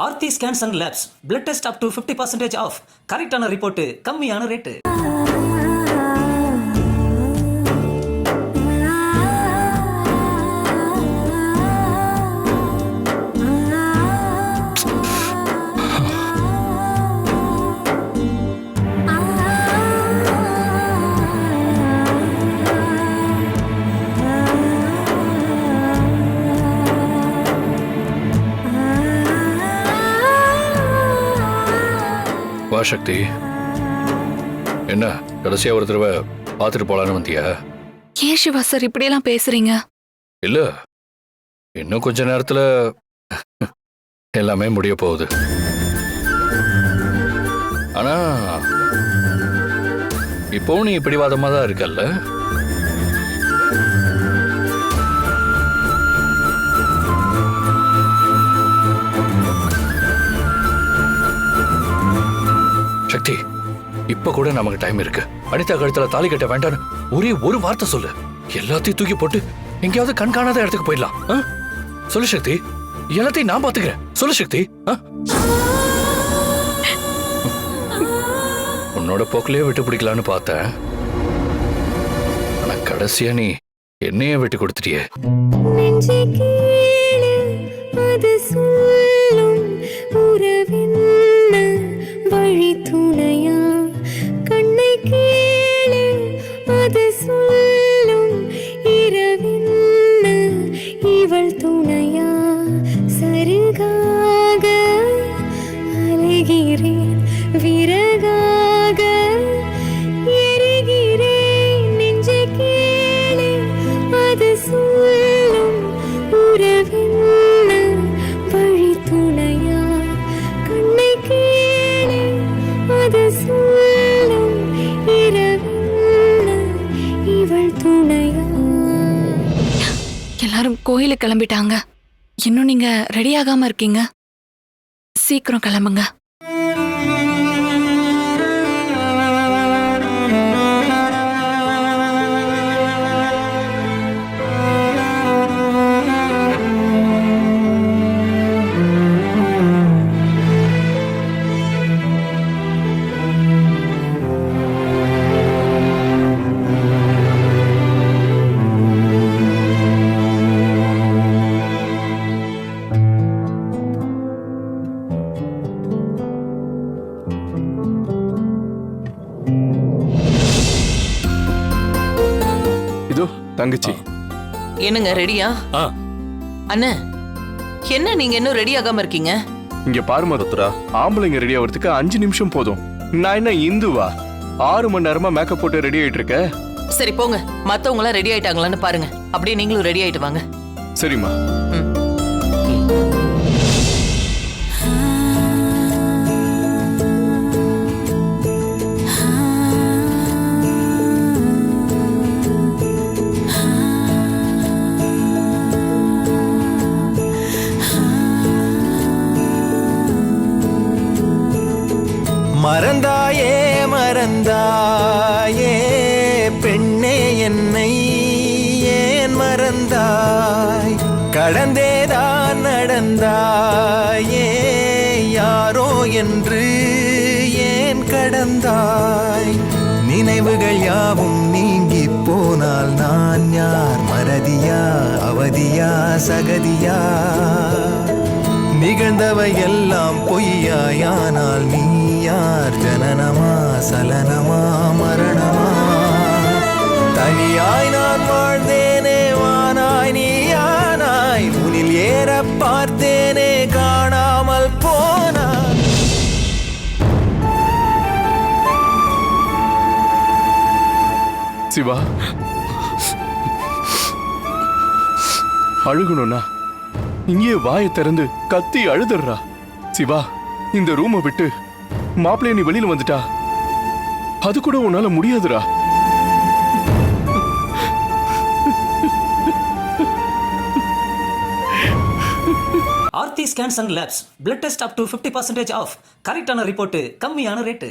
Aarthi scans and labs blood test up to 50% off. கரெக்டான report, கம்மியான rate. வா சக்தி, என்ன கடைசியா ஒரு தடவை பார்த்துட்டு போலான்னு வந்தியா? ஏன் சிவா சார் இப்படியெல்லாம் பேசுறீங்க? இல்ல, இன்னும் கொஞ்ச நேரத்துல எல்லாமே முடிய போகுது. ஆனா இப்போ நீ பிடிவாதமா தான் இருக்கல்ல? சக்தி, இப்ப கூட நமக்கு டைம் இருக்கு. அனிதா கழுத்துல தாலி கட்ட வேண்டான்னு ஒரே ஒரு வார்த்தை சொல்லு, எல்லாத்தையும் தூக்கி போட்டு எங்கேயாவது கண் காணாத இடத்துக்கு போயிடலாம். சொல்லு சக்தி, எல்லாத்தையும் நான் பாத்துக்கிறேன். சொல்லு சக்தி. உன்னோட போக்கிலேயே விட்டு பிடிக்கலான்னு பார்த்தேன். ஆனா கடைசியா நீ என்னையே விட்டு கொடுத்துட்டியே. வழி துணையா கண்ணை கேளு, அது சொல்லும் இரவின்ன இவள் துணையா. சருகாக அலைகிறேன், விறகாக எரிகிறேன். நெஞ்சை கேளு, அது சொல்லும் உறவின்ன வழி துணையா. கண்ணை கேளு, அது சொல்லும் இரவின்ன இவள் துணையா. எல்லாரும் கோயிலுக்கு கிளம்பிட்டாங்க. இன்னும் நீங்க ரெடி ஆகாம இருக்கீங்க. சீக்கிரம் கிளம்புங்க. தங்கச்சி என்னங்க ரெடியா? அண்ணே, என்ன நீங்க இன்னும் ரெடி ஆகாம இருக்கீங்க? இங்க பாருமா ருத்ரா, ஆம்பளைங்க ரெடி ஆகிறதுக்கு 5 நிமிஷம் போதும். நான் என்ன இந்துவா 6 மணி நேரமா மேக்கப் போட்டு ரெடி ஆயிட்டு இருக்க? சரி போங்க, மத்தவங்க எல்லாம் ரெடி ஆயிட்டாங்களான்னு பாருங்க. அப்படியே நீங்களும் ரெடி ஆயிட்டு வாங்க. சரிம்மா. மறந்தாயே மறந்தாயே பெண்ணே, என்னை ஏன் மறந்தாய்? கடந்தேதான் நடந்தாயே யாரோ என்று ஏன் கடந்தாய்? நினைவுகள் யாவும் நீங்கி போனால் நான் யார்? மறதியா, அவதியா, சகதியா? நிகழ்ந்தவை எல்லாம் பொய்யாயானால் நீ யார்? ஜனனமா, சலனமா, மரணமா? தனியாய் நான் வாழ்ந்தேனே, வானாய் நீயானாய். உனில் ஏற பார்த்தேனே, காணாமல் போனாய். சிவா, அழுகணும்னா இங்கே வாயை திறந்து கத்தி அழுதுறா. சிவா, இந்த ரூமை விட்டு மாப்பிள்ளைய நீ வெளியில வந்துட்டா அது கூட உன்னால முடியாதுடா. Aarthi scans and labs blood test up to 50% off. கரெக்டான ரிப்போர்ட், கம்மியான ரேட்டு.